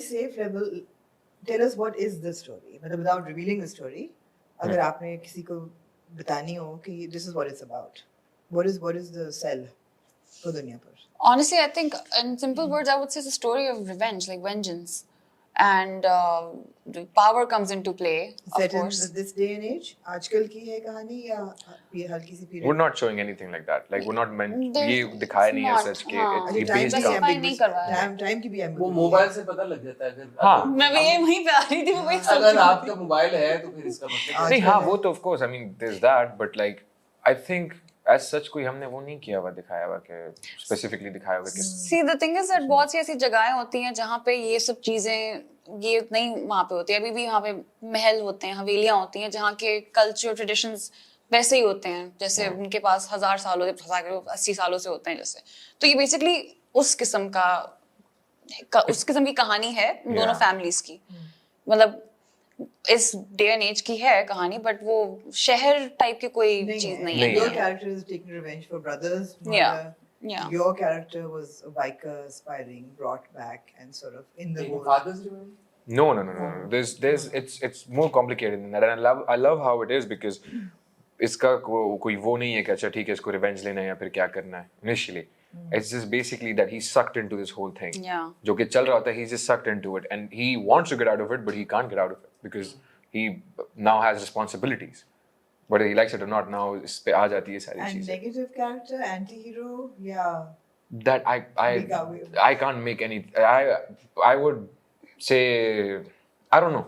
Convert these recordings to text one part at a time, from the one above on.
safe level, tell us what is the story. मतलब without revealing the story, अगर आपने किसी को बतानी हो कि this is what it's about. What is the sell for दुनिया पर? Honestly, I think in simple words, I would say it's a story of revenge, like vengeance. And the power comes into play, of Set course. in this day and age, आजकल की है कहानी या ये हल्की सी period? We're not showing anything like that. Like we're not meant. There's- ये दिखाया नहीं है not, सच के हाँ. ये अरे time based की specify कहाँ? नहीं करवाया है. time की भी वो ambiguity मोबाइल है. से पता लग जाता है अगर हाँ. मैं भी ये वहीं पे आ रही थी, मैं वही सोच अगर रही थी. आपका मोबाइल है तो फिर इसका मतलब नहीं हाँ वो तो of course I mean there's that but like I think as such कोई हमने वो नहीं किया हुआ दिखाया हुआ कि specifically दिखाया हुआ कि See, the thing is that बहुत सी ऐसी जगहें होती हैं जहाँ पे ये सब चीजें ये नहीं वहाँ पे होती है. अभी भी वहाँ पे महल होते हैं, हवेलियाँ होती हैं जहाँ के कल्चर ट्रेडिशंस वैसे ही होते हैं जैसे उनके पास 1000 सालों से 80 सालों से होते हैं जैसे. तो ये बेसिकली उस किस्म की कहानी है दोनों फैमिलीज की. मतलब इस डे एंड एज की है कहानी बट वो शहर टाइप की कोई चीज नहीं है. Your character is taking revenge for brothers. Yeah. murder. Yeah. Your character was a biker aspiring, brought back and sort of in the whole. Father's Day No. There's it's more complicated than that and I love how it is because इसका कोई वो नहीं है कि अच्छा ठीक है इसको रिवेंज लेना है या फिर क्या करना है initially. It's just basically that he's sucked into this whole thing. Yeah. जो कि चल रहा होता है he's just sucked into it and he wants to get out of it but he can't get out of it because he now has responsibilities. Whether he likes it or not now इस पे आ जाती है सारी And चीजें. negative character, anti-hero, yeah. That I can't make any. I would say I don't know.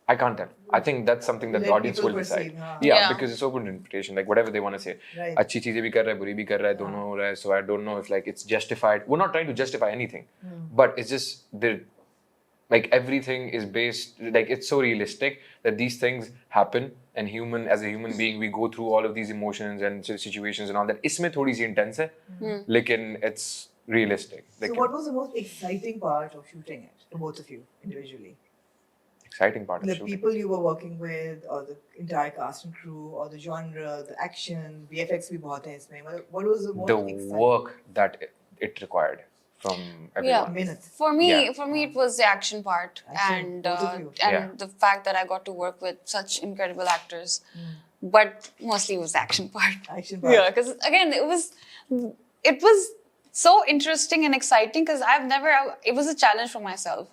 I can't tell. I think that's something that the Let audience people will decide. perceive, हाँ. Yeah, Yeah. because it's open to interpretation. Like whatever they want to say. Right. अच्छी चीजें भी कर रहा है, बुरी भी कर रहा है, दोनों हो रहा है. So I don't know if like it's justified. We're not trying to justify anything, but it's just like everything is based. Like it's so realistic that these things happen, and as a human being, we go through all of these emotions and situations and all that. इसमें थोड़ी सी intense है, लेकिन it's realistic. Like So what was the most exciting part of shooting it for both of you individually? exciting part of The shooting. people you were working with, or the entire cast and crew, or the genre, the action, VFX भी बहुत है इसमें. What was the most The exciting? work that it required from everyone. Minutes. For Yeah. me, it was the action part Action, and both of you. Yeah. the fact that I got to work with such incredible actors. But mostly it was the action part. Action part. Yeah, because again, it was so interesting and exciting because it was a challenge for myself.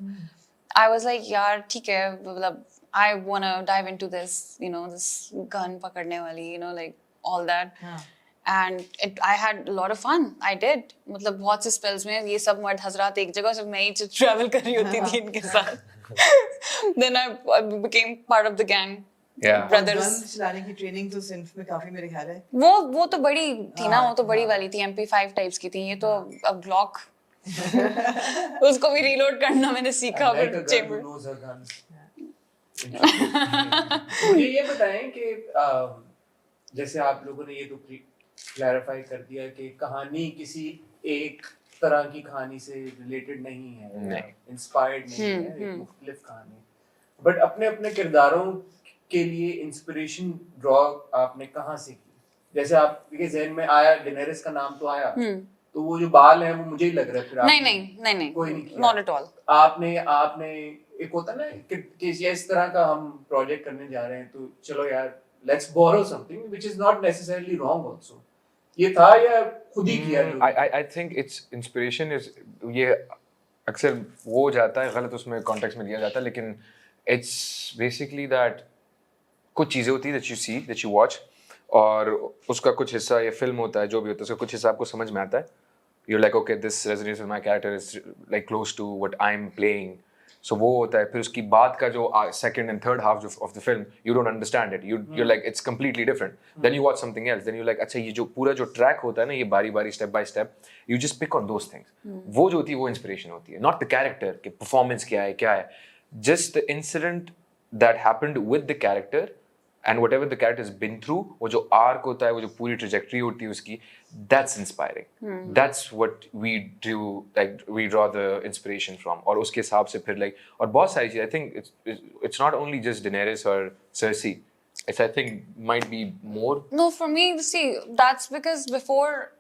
I was like, yaar, theek hai, matlab, I want to dive into this, this gun pakadne wali, like all that. हाँ. And I had a lot of fun. I did. मतलब बहुत से spells में ये सब मर्द हजरात एक जगह सिर्फ मैं ही travel कर रही होती थी इनके साथ. Then I became part of the gang. Yeah. Brothers. Guns चलाने की ट्रेनिंग तो सिंफ में काफी मेरे ख्याल है. वो तो बड़ी थी ना, वो तो बड़ी वाली थी, MP5 टाइप्स की थी. ये तो अब Glock. उसको भी रीलोड करना मैंने सीखा like a फिर gun chamber. who knows her guns. मुझे ये बताएं कि जैसे आप लोगों ने ये तो क्लैरिफाई कर दिया कि कहानी किसी एक तरह की कहानी से रिलेटेड नहीं है, इंस्पायर्ड नहीं है, एक मुख्तलिफ कहानी. बट अपने अपने किरदारों के लिए इंस्पिरेशन ड्रॉ आपने कहाँ से की? जैसे आपके ज़हन में आया, डेनेरिस का नाम तो आया, तो वो जो बाल हैं वो मुझे ही लग रहा है. फिर नहीं, कोई नहीं किया. not at all. आपने एक होता ना कि इस तरह का हम प्रोजेक्ट करने जा रहे हैं तो चलो यार let's borrow something which is not necessarily wrong also. ये था या खुद ही किया? I think it's inspiration is ये अक्सर वो हो जाता है, गलत उसमें कॉन्टेक्स्ट में लिया जाता है, लेकिन it's basically that कुछ चीज़ें होती है that you see, that you watch, और उसका कुछ हिस्सा ये फिल्म होता है जो भी होता है उसका कुछ हिस्सा आपको समझ में आता है. You're like okay this resonates with my character, is like close to what I'm playing. So वो होता है. फिर उसकी बाद का जो second and third half of the film you don't understand it. You're like it's completely different. Then you watch something else. Then you're like अच्छा ये जो पूरा जो track होता है ना, ये बारी बारी step by step, you just pick on those things. वो जो होती है वो inspiration होती है. Not the character कि performance क्या है. Just the incident that happened with the character and whatever the character has been through, वो जो arc होता है, वो जो पूरी trajectory होती है उसकी, that's inspiring. That's what we do, like we draw the inspiration from. और उसके हिसाब से फिर like और बहुत सारी चीज़. I think it's not only just Daenerys or Cersei. It's I think might be more. No, for me, see, that's because before,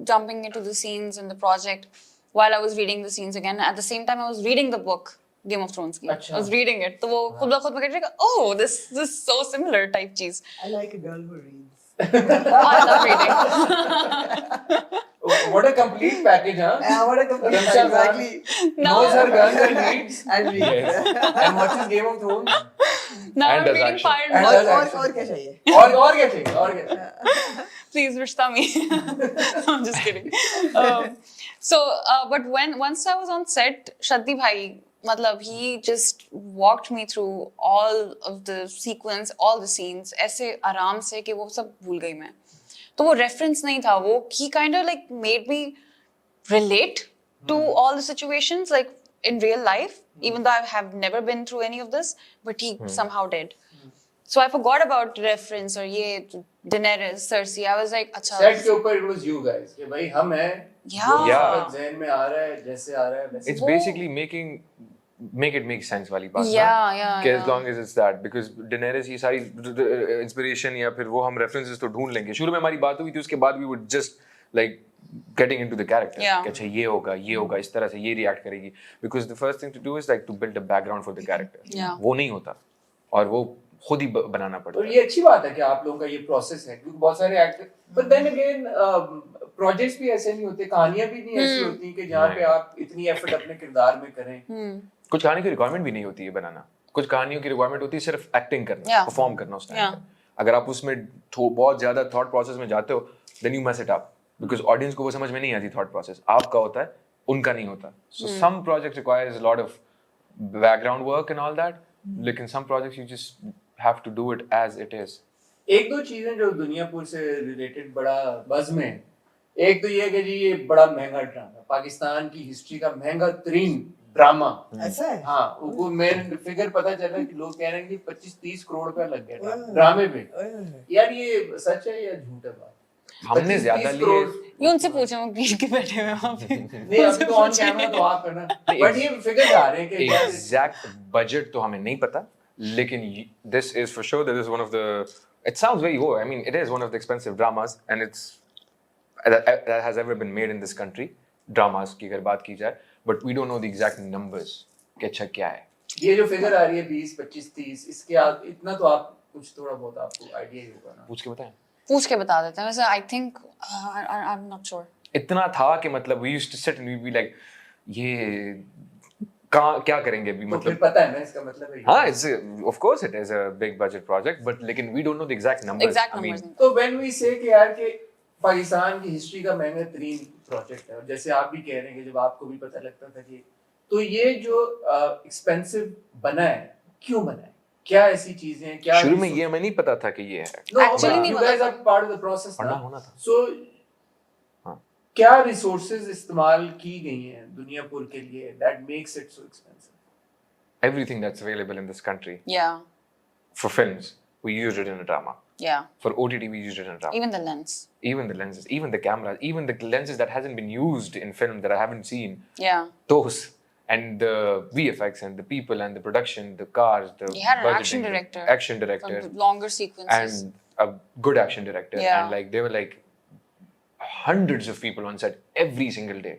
jumping into the scenes in the project, while I was reading the scenes again, at the same time I was reading the book Game of Thrones की. अच्छा. I was reading it. तो वो खुद ब खुद मैं कह रही oh, this is so similar type चीज. I like a girl who reads. I love reading. What a complete package, huh? Yeah, what a complete Ramsha exactly. No. knows her guns and reads And reads. and watches Game of Thrones. Now And I'm does reading action. Fire and And Blood. does और क्या चाहिए? और क्या चाहिए? और क्या चाहिए? Please rishta me. I'm just kidding. But once I was on set, Shaddi bhai, matlab he just walked me through all of the sequence, all the scenes, ऐसे आराम से कि वो सब भूल गई मैं. तो वो reference नहीं था वो. He kind of like made me relate to all the situations like in real life, even though I have never been through any of this, but he somehow did. So I forgot about reference or ये Daenerys, Cersei. I was like, अच्छा. Set के ऊपर it was you guys कि भाई हम हैं. Yeah. Yeah. ज़हन में आ रहा है जैसे आ रहा है वैसे. It's वो- basically make it make sense वाली बात ना. Yeah. कि as long as it's that, because Daenerys ये सारी inspiration या फिर वो हम references तो ढूंढ लेंगे. शुरू में हमारी बात हुई थी, उसके बाद we would just like getting into the character. Yeah. कि अच्छा ये होगा इस तरह से ये react करेगी. Because the first thing to do is like to build a background for the character. Yeah. वो नहीं होता और वो खुद ही बनाना पड़ता और है. ये अच्छी बात है कि आप लोगों का ये प्रोसेस है क्योंकि बहुत सारे actor but then again projects भी ऐसे नहीं होते, कहानियां भी नहीं ऐसी होती कि जहाँ पे आप इतनी एफर्ट अपने किरदार में करें. कुछ कहानी की रिक्वायरमेंट भी नहीं होती है बनाना. कुछ कहानियों की रिक्वायरमेंट होती है सिर्फ एक्टिंग करना, Yeah. परफॉर्म करना उस टाइम Yeah. पे. अगर आप उसमें बहुत ज्यादा थॉट प्रोसेस में जाते हो then you mess it up, because audience को वो समझ में नहीं आती थॉट प्रोसेस. आपका होता है, उनका नहीं होता. So some projects requires a lot of background work and all that, लेकिन some projects you just have to do it as it is. एक दो चीजें जो दुनियापुर से रिलेटेड बड़ा बज़ में है. एक तो ये है कि जी ये बड़ा महंगा ड्रामा, पाकिस्तान की हिस्ट्री का महंगा तरीन ड्रामा. ऐसा है? हाँ, वो मेन फिगर पता चला कि लोग कह रहे हैं कि 25-30 करोड़ रुपया लग गया ओह। ड्रामे पे. ओह। यार ये सच है या झूठ है बात? हमने 25-30 ज्यादा लिए. करोड़- ये उनसे पूछो, वो ग्रीन के बैठे हुए वहाँ पे. नहीं अभी तो ऑन कैमरा तो आप करना, बट ये फिगर आ रहे हैं कि यार एग्जैक्ट बजट तो हमें नहीं पता, लेकिन this is for sure that is one of the, it sounds very वो, I mean it is one of the expensive dramas and it's that has ever been made in this country. Dramas की अगर बात की जाए, but we don't know the exact numbers कि अच्छा क्या है. ये जो फिगर आ रही है 20, 25, 30 इसके इतना तो आप कुछ थोड़ा बहुत आपको आइडिया ही होगा ना. पूछ के बताएं. पूछ के बता देते हैं. वैसे I think I am not sure. इतना था कि मतलब we used to sit and we'd be like ये कहाँ क्या करेंगे अभी, तो फिर मतलब पता है ना इसका मतलब है. हाँ, it's of course it is a big budget project, but लेकिन we don't know the exact numbers. Exact I mean, numbers. तो व्हेन वी से कि यार कि पाकिस्तान की हिस्ट्री का महंगा तरीन प्रोजेक्ट है, और जैसे आप भी कह रहे हैं कि जब आपको भी पता लगता था कि तो ये जो एक्सपेंसिव बना है, क्यों बना है, क्या ऐसी चीजें हैं, क्या शुरू में ये हमें नहीं पता था कि ये है. Actually नहीं यू पता गाइस था. Are part of the process पढ़ना होना था. सो हाँ. क्या रिसोर्सेज इस्तेमाल की गई हैं दुनियापुर के लिए that makes it so expensive? Everything that's available in this country Yeah. for films, we used it in a drama. Yeah. For OTT, we used it in a drama. Even the lens. Even the lenses, even the cameras, even the lenses that hasn't been used in film that I haven't seen, Yeah. those, and the VFX and the people and the production, the cars, the You had an budgeting, action the director. action director, Some longer sequences. and a good action director, Yeah. and like they were like hundreds of people on set every single day.